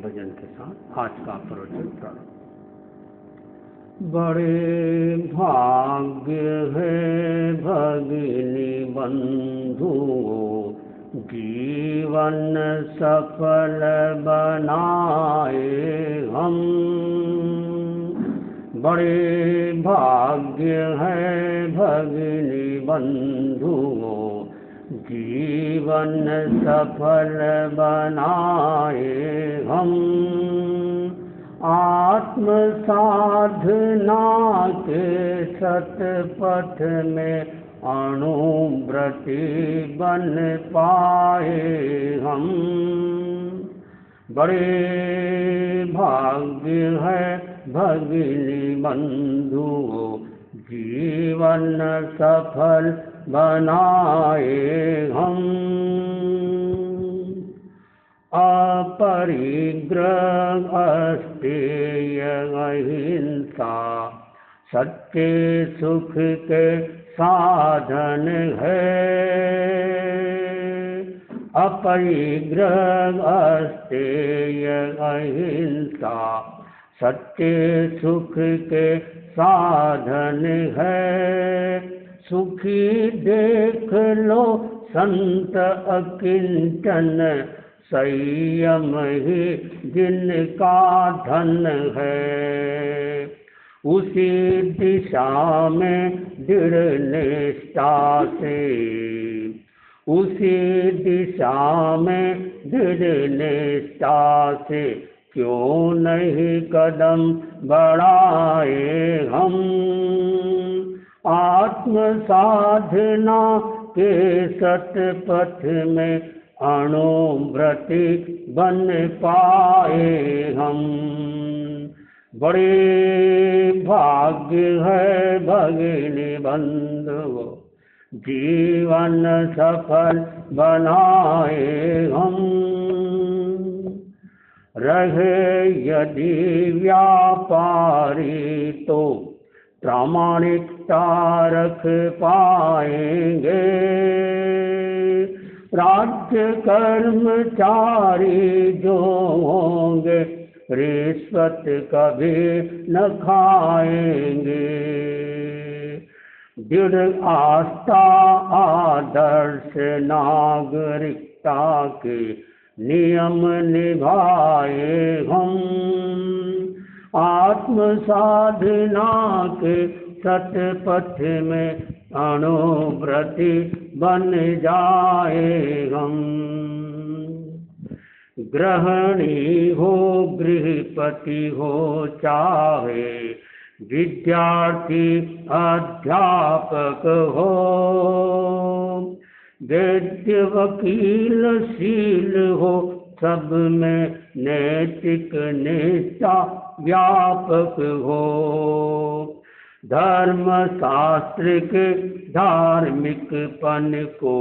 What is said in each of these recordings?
भजन के साथ आज का प्रवचन प्रारंभ। बड़े भाग्य है भगिनी बंधुओं, जीवन सफल बनाए हम। बड़े भाग्य है भगिनी बंधुओं, जीवन सफल बनाए हम। आत्म साधना के सतपथ में अणुव्रती बन पाए हम। बड़े भाग्य है भगिनी बंधुओं, जीवन सफल बनाए हम। अपरिग्रह अस्तेय अहिंसा सच्चे सुख के साधन है। अपरिग्रह अस्तेय अहिंसा सच्चे सुख के साधन है। सुखी देख लो संत अकिंचन, संयम ही जिनका धन है। उसी दिशा में दृढ़ निष्ठा से, उसी दिशा में दृढ़ निष्ठा से क्यों नहीं कदम बढ़ाए हम। आत्म साधना के सतपथ में अणुव्रती बन पाए हम। बड़े भाग्य है भगिनी बंधुओं, जीवन सफल बनाए हम। रहे यदि व्यापारी तो प्रामाणिकता रख पाएंगे। राज्य कर्मचारी जो होंगे रिश्वत कभी न खाएंगे। दृढ़ आस्था आदर्श नागरिकता के नियम निभाए हम। आत्म साधना के सतपथ में अणुव्रती बन जाए हम। गृहिणी हो गृहपति हो चाहे, विद्यार्थी अध्यापक हो, वैद्य वकील शील हो, सब में नैतिक निष्ठा व्यापक हो। धर्म शास्त्र के धार्मिकपन को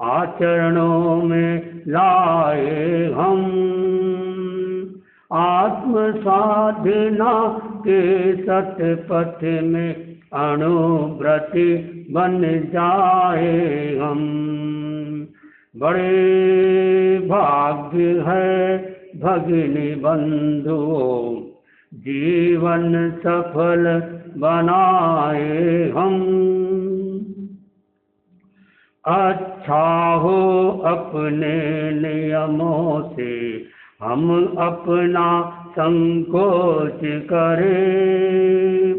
आचरणों में लाए हम। आत्म साधना के सतपथ में अणुव्रती बन जाए हम। बड़े भाग्य है भगिनी बंधुओं, जीवन सफल बनाए हम। अच्छा हो अपने नियमों से हम अपना संकोच करें,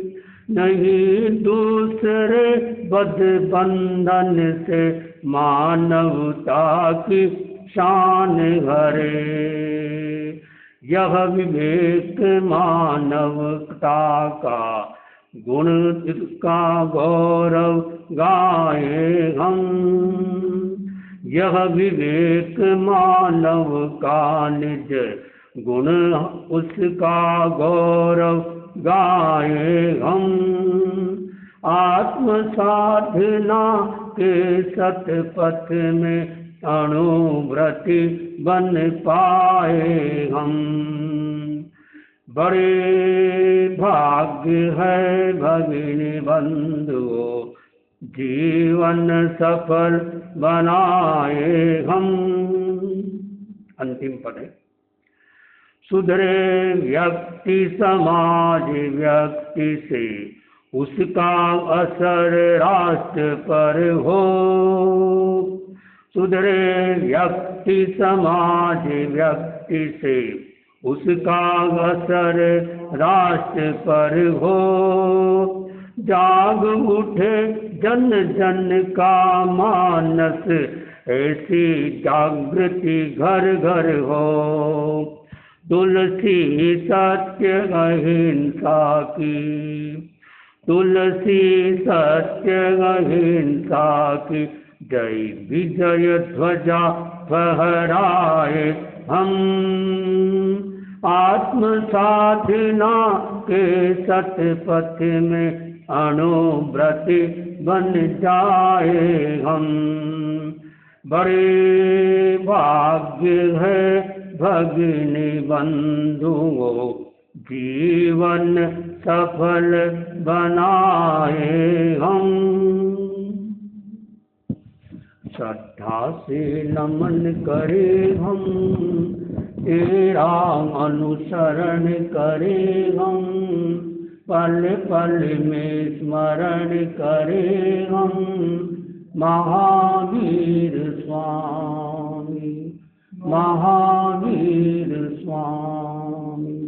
नहीं दूसरे बंधन से मानवता की शान हरे। यह विवेक मानवता का गुण, इसका गौरव गाए हम। यह विवेक मानव का निज गुण, उसका गौरव गाए हम। आत्म साधना के सतपथ में अणुव्रती बन पाए हम। बड़े भाग्य है भगिनी बंधुओं, जीवन सफल बनाए हम। अंतिम पद है। सुधरे व्यक्ति समाज व्यक्ति से, उसका असर राष्ट्र पर हो। सुधरे व्यक्ति समाज व्यक्ति से, उसका असर राष्ट्र पर हो। जाग उठे जन जन का मानस, ऐसी जागृति घर घर हो। तुलसी सत्य अहिंसा की, तुलसी सत्य अहिंसा की, जय विजय ध्वजा फहराए हम। आत्म साधना के सतपथ में अणुव्रति बन जाए हम। बड़े भाग्य है भगिनी बंधुओं, जीवन सफल बनाए हम। श्रद्धा से नमन करें हम, तेरा अनुसरण करें हम। पल पल में स्मरण करें हम, महावीर स्वामी, महावीर स्वामी।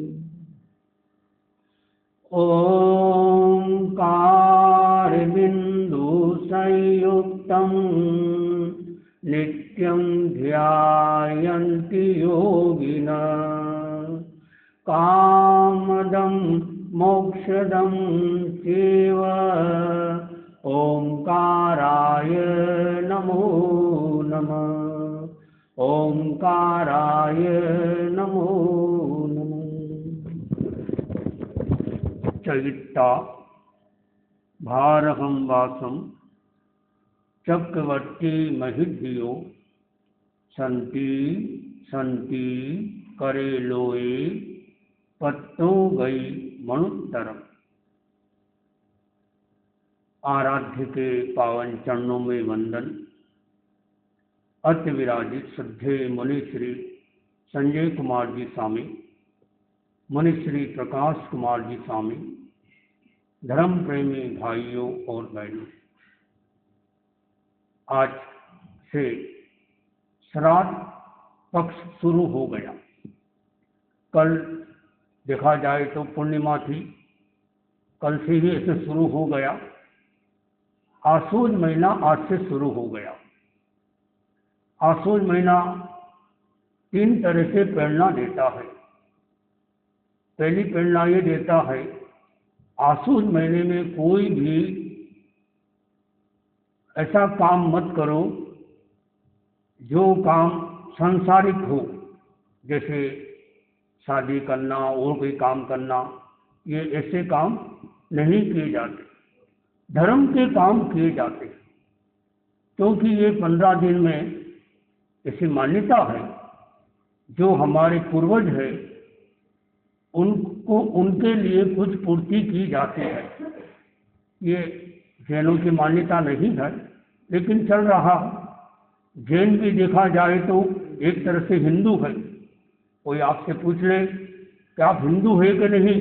ओंकार बिंदु संयुक्तम, नित्यं ध्यायन्ति योगिनः। कामदं मोक्षदं चैव, ओंकाराय नमो नमः। ओंकाराय नमो नमः। चैत्ता भारहं वासं चक्रवर्ती महिधियो, संति संति करे लोए, पत्तों गई मणुत्तरम। आराध्य के पावन चरणों में वंदन। अति विराजित श्रद्धेय मुनि श्री संजय कुमार जी स्वामी, मुनि श्री प्रकाश कुमार जी स्वामी, धर्म प्रेमी भाइयों और बहनों, आज से श्राद्ध पक्ष शुरू हो गया। कल देखा जाए तो पूर्णिमा थी, कल से ही इसे शुरू हो गया। आश्विन महीना आज से शुरू हो गया। आश्विन महीना 3 तरह से प्रेरणा देता है। पहली प्रेरणा ये देता है, आश्विन महीने में कोई भी ऐसा काम मत करो जो काम सांसारिक हो, जैसे शादी करना और कोई काम करना, ये ऐसे काम नहीं किए जाते। धर्म के काम किए जाते, क्योंकि ये 15 दिन में ऐसी मान्यता है, जो हमारे पूर्वज है उनको, उनके लिए कुछ पूर्ति की जाती है। ये जैनों की मान्यता नहीं है, लेकिन चल रहा। जैन भी देखा जाए तो एक तरह से हिंदू है। कोई आपसे पूछ ले कि आप हिंदू है कि नहीं,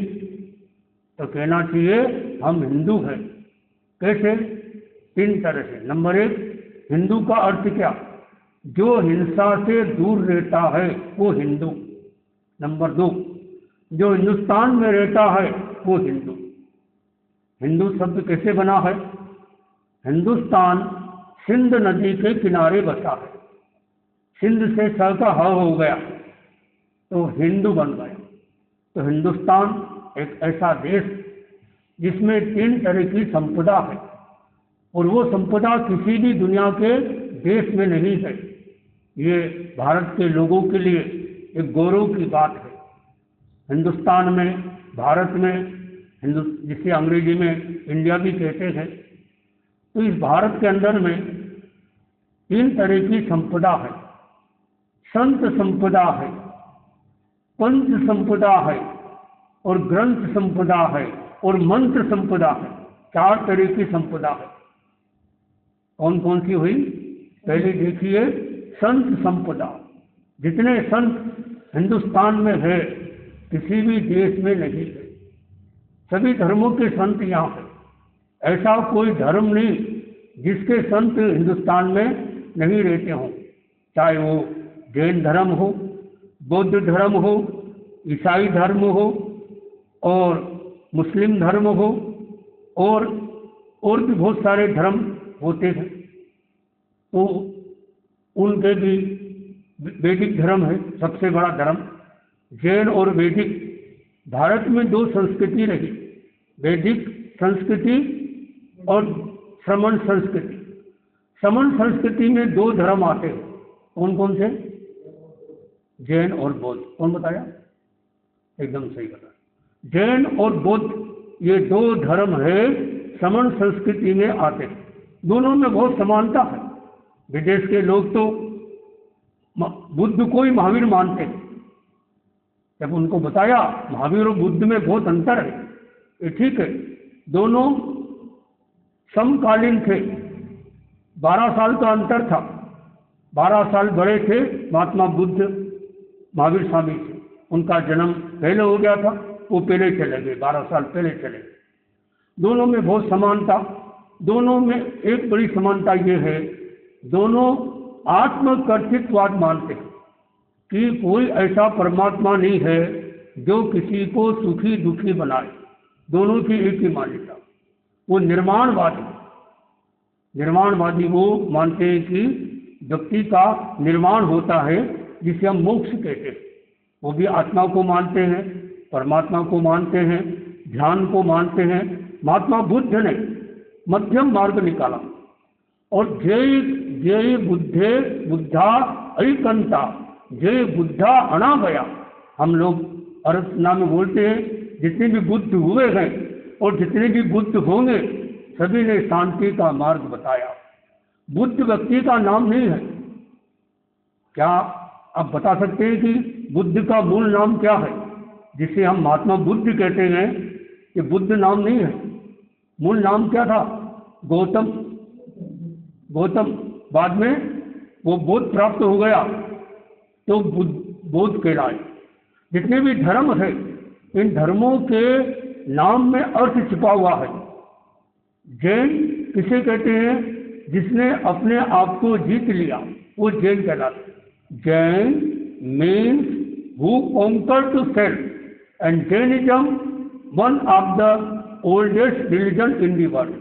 तो कहना चाहिए हम हिंदू हैं। कैसे? 3 तरह से। नंबर 1, हिंदू का अर्थ क्या? जो हिंसा से दूर रहता है वो हिंदू। नंबर 2, जो हिंदुस्तान में रहता है वो हिंदू। हिंदू शब्द कैसे बना है? हिंदुस्तान सिंध नदी के किनारे बसा है। सिंध से स का ह हो गया तो हिंदू बन गया। तो हिंदुस्तान एक ऐसा देश जिसमें 3 तरह की संपदा है, और वो संपदा किसी भी दुनिया के देश में नहीं है। ये भारत के लोगों के लिए एक गौरव की बात है। हिंदुस्तान में, भारत में, जिसे अंग्रेजी में इंडिया भी कहते हैं, तो इस भारत के अंदर में 3 तरह की संपदा है। संत संपदा है, पंच संपदा है, और ग्रंथ संपदा है, और मंत्र संपदा है। 4 तरह की संपदा है। कौन कौन सी हुई? पहले देखिए, संत संपदा। जितने संत हिंदुस्तान में है किसी भी देश में नहीं है। सभी धर्मों के संत यहाँ हैं। ऐसा कोई धर्म नहीं जिसके संत हिंदुस्तान में नहीं रहते हों, चाहे वो जैन धर्म हो, बौद्ध धर्म हो, ईसाई धर्म हो और मुस्लिम धर्म हो और भी बहुत सारे धर्म होते हैं। तो उनके भी वैदिक धर्म है सबसे बड़ा धर्म। जैन और वैदिक, भारत में दो संस्कृति रही, वैदिक संस्कृति और श्रमण संस्कृति। श्रमण संस्कृति में दो धर्म आते हैं, कौन कौन से? जैन और बौद्ध। कौन बताया? एकदम सही बताया, जैन और बौद्ध ये दो धर्म है श्रमण संस्कृति में आते हैं। दोनों में बहुत समानता है। विदेश के लोग तो बुद्ध को ही महावीर मानते हैं। जब उनको बताया महावीर और बुद्ध में बहुत अंतर है, ये ठीक है, दोनों समकालीन थे, 12 साल का अंतर था। 12 साल बड़े थे महात्मा बुद्ध महावीर स्वामी से। उनका जन्म पहले हो गया था, वो पहले चले गए, 12 साल पहले चले गए। दोनों में बहुत समानता। दोनों में एक बड़ी समानता ये है, दोनों आत्मकर्तृत्ववाद मानते हैं कि कोई ऐसा परमात्मा नहीं है जो किसी को सुखी दुखी बनाए। दोनों की एक ही मान्यता। वो निर्माणवादी वो मानते हैं कि व्यक्ति का निर्माण होता है, जिसे हम मोक्ष कहते हैं। वो भी आत्मा को मानते हैं, परमात्मा को मानते हैं, ध्यान को मानते हैं। महात्मा बुद्ध ने मध्यम मार्ग निकाला और जय बुद्धे बुद्धा ऐकंता, जय बुद्धा अनाभया। हम लोग अर्चना में बोलते हैं जितने भी बुद्ध हुए हैं और जितने भी बुद्ध होंगे सभी ने शांति का मार्ग बताया। बुद्ध व्यक्ति का नाम नहीं है। क्या आप बता सकते हैं कि बुद्ध का मूल नाम क्या है, जिसे हम महात्मा बुद्ध कहते हैं? कि बुद्ध नाम नहीं है। मूल नाम क्या था? गौतम। बाद में वो बोध प्राप्त हो गया तो बोध कहलाए। जितने भी धर्म है, इन धर्मों के नाम में अर्थ छिपा हुआ है। जैन किसे कहते हैं? जिसने अपने आप को जीत लिया, वो जैन कहलाता है। Jain means who conquer to self and Jainism one of the oldest religion in the world.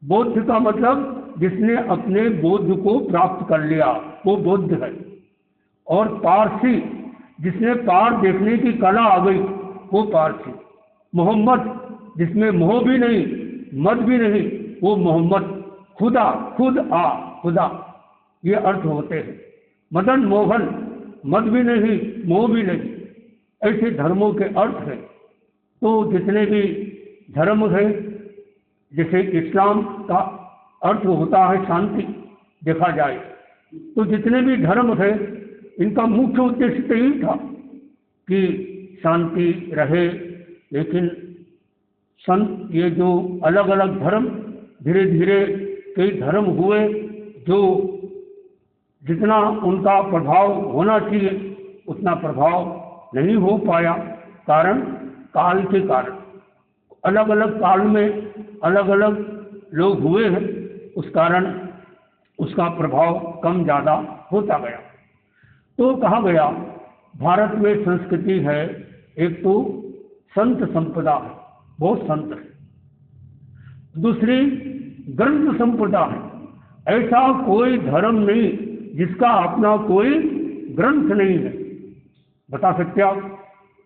बौद्ध का मतलब जिसने अपने बोध को प्राप्त कर लिया, वो बौद्ध है। और पारसी, जिसने पार देखने की कला आ गई, वो पारसी। मोहम्मद, जिसमें मोह भी नहीं मत भी नहीं, वो मोहम्मद। खुदा, खुदा, ये अर्थ होते हैं। मदन मोहन, मत भी नहीं मोह भी नहीं, ऐसे धर्मों के अर्थ हैं। तो जितने भी धर्म है, जैसे इस्लाम का अर्थ होता है शांति, देखा जाए तो जितने भी धर्म है इनका मुख्य उद्देश्य तो यही था कि शांति रहे। लेकिन संत ये जो अलग अलग धर्म, धीरे धीरे कई धर्म हुए जो जितना उनका प्रभाव होना चाहिए उतना प्रभाव नहीं हो पाया। कारण काल के कारण, अलग अलग काल में अलग अलग लोग हुए हैं, उस कारण उसका प्रभाव कम ज़्यादा होता गया। तो कहा गया भारत में संस्कृति है, एक तो संत संपदा है, बहुत संत है। दूसरी ग्रंथ संपदा है। ऐसा कोई धर्म नहीं जिसका अपना कोई ग्रंथ नहीं है। बता सकते आप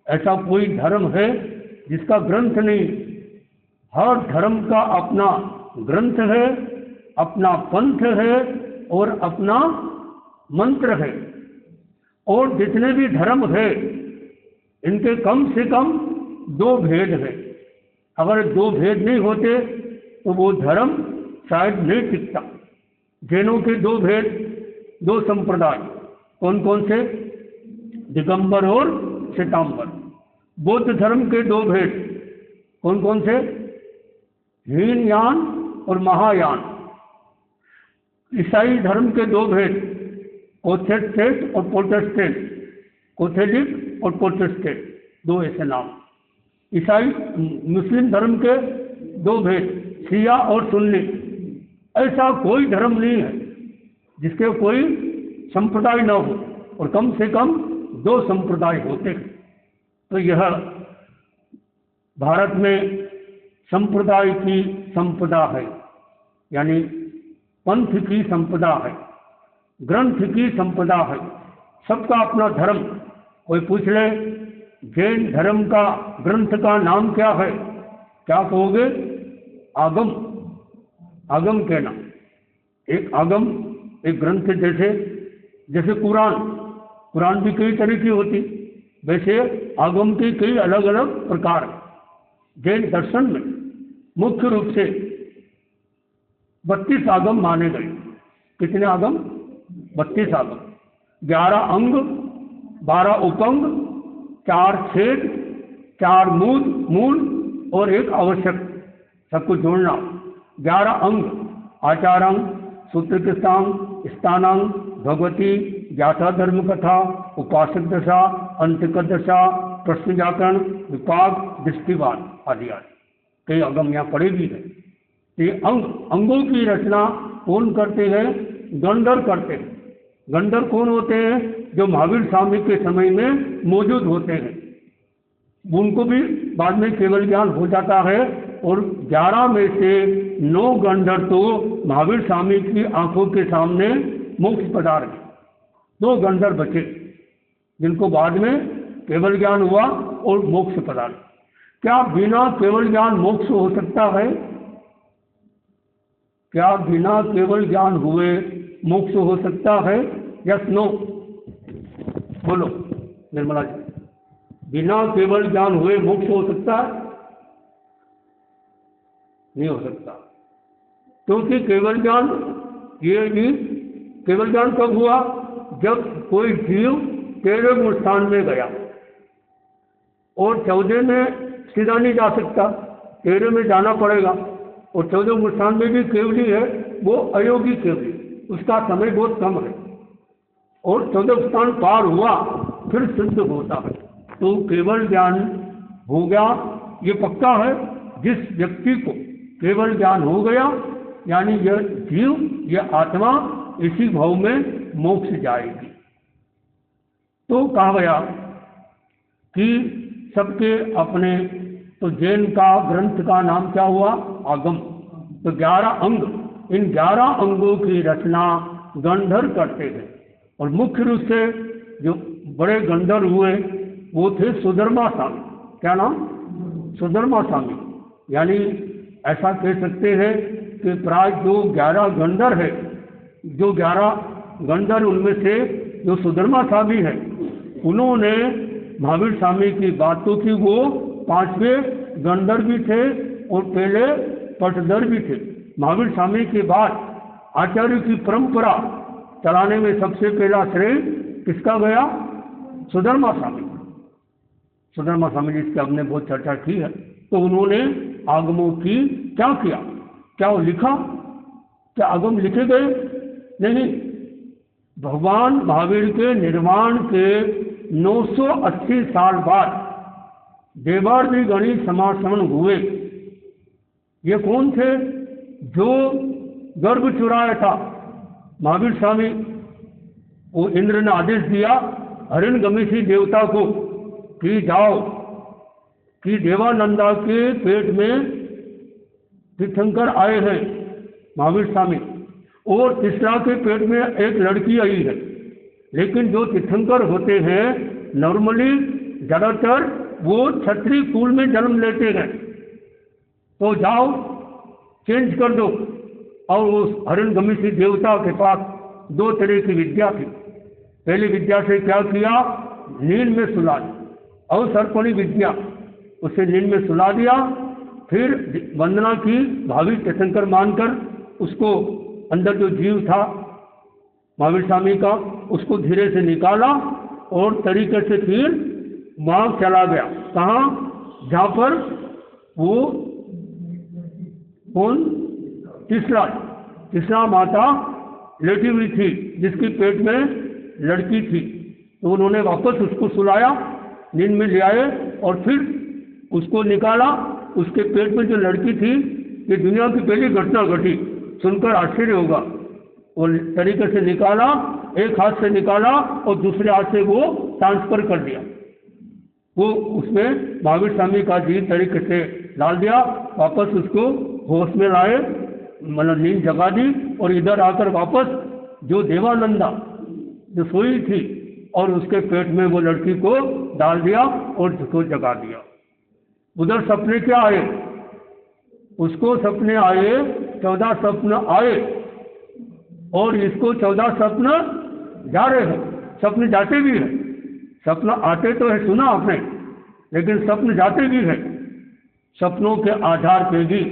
ऐसा कोई धर्म है जिसका ग्रंथ नहीं? हर धर्म का अपना ग्रंथ है, अपना पंथ है और अपना मंत्र है। और जितने भी धर्म है इनके कम से कम 2 भेद है। अगर 2 भेद नहीं होते तो वो धर्म शायद नहीं टिकता। जैनों के 2 भेद, 2 संप्रदाय, कौन कौन से? दिगंबर और श्वेतांबर। बौद्ध धर्म के 2 भेद, कौन कौन से? हीनयान और महायान। ईसाई धर्म के 2 भेद, कैथोलिक और प्रोटेस्टेंट, कैथोलिक और प्रोटेस्टेंट। दो ऐसे नाम। ईसाई मुस्लिम धर्म के दो भेद, शिया और सुन्नी। ऐसा कोई धर्म नहीं है जिसके कोई संप्रदाय न हो, और कम से कम दो संप्रदाय होते हैं। तो यह भारत में संप्रदाय की संपदा है, यानी पंथ की संपदा है, ग्रंथ की संपदा है, सबका अपना धर्म। कोई पूछ ले जैन धर्म का ग्रंथ का नाम क्या है, क्या कहोगे? आगम। आगम कहना, एक आगम, एक ग्रंथ। जैसे कुरान भी कई तरह की होती, वैसे आगम के कई अलग अलग प्रकार। जैन दर्शन में मुख्य रूप से 32 आगम माने गए। कितने आगम? 32 आगम। 11 अंग, 12 उपंग, 4 छेद, 4 मूल और एक आवश्यक, सबको जोड़ना। 11 अंग, आचारांग, सूत्रकृतांग, स्थानांग, भगवती, ज्ञाता धर्म कथा, उपासक दशा, अंतिक दशा, प्रश्न व्याकरण, विपाक, दृष्टिवाद आदि आदि कई अगम यहाँ पड़े भी है। ये अंगों की रचना कौन करते हैं? गंधर्व करते हैं। गंधर्व कौन होते हैं? जो महावीर स्वामी के समय में मौजूद होते हैं। उनको भी बाद में केवल ज्ञान हो जाता है, और 11 में से 9 गंधर्व तो महावीर स्वामी की आंखों के सामने मोक्ष पदार्थ। 2 गंधर्व बचे जिनको बाद में केवल ज्ञान हुआ और मोक्ष पदार्थ। क्या बिना केवल ज्ञान मोक्ष हो सकता है? क्या बिना केवल ज्ञान हुए मोक्ष हो सकता है? यस नो बोलो निर्मला जी। बिना केवल ज्ञान हुए मोक्ष हो सकता है? नहीं हो सकता, क्योंकि केवल ज्ञान केवल ज्ञान कब हुआ? जब कोई जीव 13 गुण स्थान में गया, और 14 में सीधा नहीं जा सकता, 13 में जाना पड़ेगा। और 14 गुण स्थान में भी केवली है, वो अयोगी केवली, उसका समय बहुत कम है, और 14 स्थान पार हुआ फिर सिद्ध होता है। तो केवल ज्ञान हो गया ये पक्का है। जिस व्यक्ति को केवल ज्ञान हो गया, यानी यह जीव, यह आत्मा इसी भाव में मोक्ष जाएगी। तो कहा गया कि सबके अपने, तो जैन का ग्रंथ का नाम क्या हुआ? आगम। तो 11 अंग, इन 11 अंगों की रचना गंधर्व करते हैं। और मुख्य रूप से जो बड़े गंधर्व हुए वो थे सुधर्मा स्वामी। क्या नाम? सुधर्मा स्वामी। यानी ऐसा कह सकते हैं कि प्राय जो 11 गंधर्व है, जो 11 गंधर्व, उनमें से जो सुधर्मा स्वामी है, उन्होंने महावीर स्वामी की बातों की, वो 5वें गंधर्व भी थे और पहले पटधर भी थे। महावीर स्वामी के बाद आचार्य की परंपरा चलाने में सबसे पहला श्रेय किसका गया? सुधर्मा स्वामी। सुधर्मा स्वामी जिसकी हमने बहुत चर्चा की है। तो उन्होंने आगमों की क्या किया? क्या वो लिखा? क्या आगम लिखे गए? नहीं। भगवान महावीर के निर्माण के 980 साल बाद देवार्दी गणित समाश्रमण हुए। ये कौन थे? जो गर्भ चुराया था महावीर स्वामी, वो इंद्र ने आदेश दिया हिरण्यगमिषी देवता को कि जाओ कि देवानंदा के पेट में तीर्थंकर आए हैं महावीर स्वामी, और तीसरा के पेट में एक लड़की आई है। लेकिन जो तीर्थंकर होते हैं नॉर्मली ज़्यादातर वो क्षत्रिय कुल में जन्म लेते हैं, तो जाओ चेंज कर दो। और उस हिरण्यगमिषी देवता के पास 2 तरह की विद्या थी। पहली विद्या से क्या किया? नींद में सुला दिया। और सर्पणी विद्या, उसे नींद में सुला दिया। फिर वंदना की भावी तीर्थंकर मानकर उसको अंदर जो जीव था महावीर स्वामी का, उसको धीरे से निकाला और तरीके से फिर वहाँ चला गया। कहाँ? जहाँ पर वो कौन? तीसरा माता लेटी हुई थी जिसकी पेट में लड़की थी। तो उन्होंने वापस उसको सुलाया, नींद में ले आए और फिर उसको निकाला। उसके पेट में जो लड़की थी, ये दुनिया की पहली घटना घटी, सुनकर आश्चर्य होगा। और तरीके से निकाला, एक हाथ से निकाला और दूसरे हाथ से वो ट्रांसफर कर दिया। वो उसमें महावीर स्वामी का जी तरीके से डाल दिया, वापस उसको होश में लाए, मतलब नींद जगा दी। और इधर आकर वापस जो देवानंदा जो सोई थी और उसके पेट में वो लड़की को डाल दिया और उसको जगा दिया। उधर सपने क्या आए, उसको सपने आए, 14 स्वप्न आए और इसको 14 स्वप्न जा रहे हैं, सपने जाते भी हैं। सपना आते तो है, सुना आपने, लेकिन स्वप्न जाते भी है। सपनों के आधार पे भी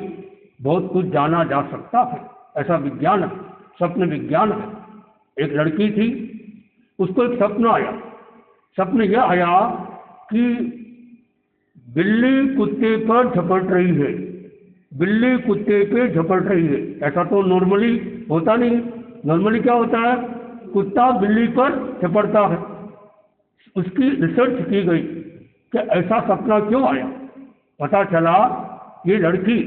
बहुत कुछ जाना जा सकता है, ऐसा विज्ञान है, स्वप्न विज्ञान है। एक लड़की थी, उसको एक सपना आया। सपन यह आया कि बिल्ली कुत्ते पर झपट रही है, बिल्ली कुत्ते पे झपट रही है। ऐसा तो नॉर्मली होता नहीं। नॉर्मली क्या होता है, कुत्ता बिल्ली पर झपटता है। उसकी रिसर्च की गई कि ऐसा सपना क्यों आया। पता चला ये लड़की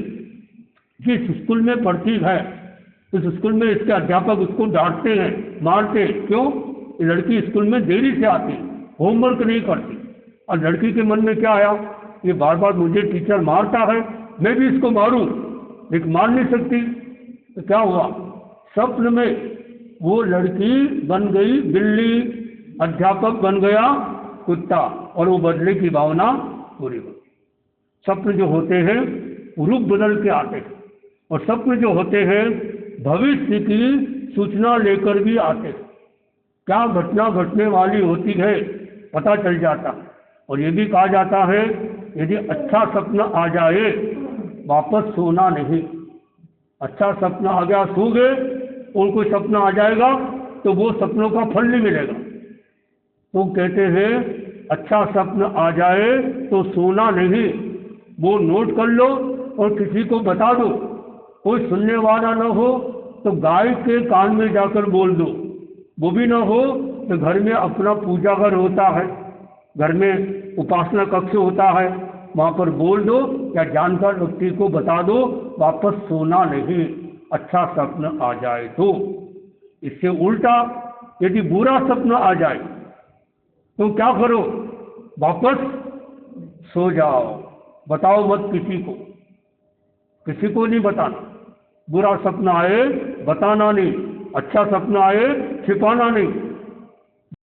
जिस स्कूल में पढ़ती है, उस स्कूल में इसके अध्यापक उसको डांटते हैं, मारते हैं। क्यों? ये लड़की स्कूल में देरी से आती, होमवर्क नहीं करती। और लड़की के मन में क्या आया, ये बार बार मुझे टीचर मारता है, मैं भी इसको मारूं, लेकिन मार नहीं सकती। तो क्या हुआ, स्वप्न में वो लड़की बन गई बिल्ली, अध्यापक बन गया कुत्ता, और वो बदले की भावना पूरी हो। स्वप्न जो होते हैं रूप बदल के आते हैं, और स्वप्न जो होते हैं भविष्य की सूचना लेकर भी आते हैं। क्या घटना घटने वाली होती है पता चल जाता। और ये भी कहा जाता है यदि अच्छा सपना आ जाए वापस सोना नहीं। अच्छा सपना आ गया, सो गए, और कोई सपना आ जाएगा तो वो सपनों का फल नहीं मिलेगा। तो कहते हैं अच्छा सपना आ जाए तो सोना नहीं, वो नोट कर लो और किसी को बता दो। कोई सुनने वाला न हो तो गाय के कान में जाकर बोल दो, वो भी न हो तो घर में अपना पूजा घर होता है, घर में उपासना कक्ष होता है, वहाँ पर बोल दो या जानकार व्यक्ति को बता दो, वापस सोना नहीं अच्छा सपना आ जाए तो। इससे उल्टा यदि बुरा सपना आ जाए तो क्या करो, वापस सो जाओ, बताओ मत किसी को, किसी को नहीं बताना। बुरा सपना आए बताना नहीं, अच्छा सपना आए छिपाना नहीं।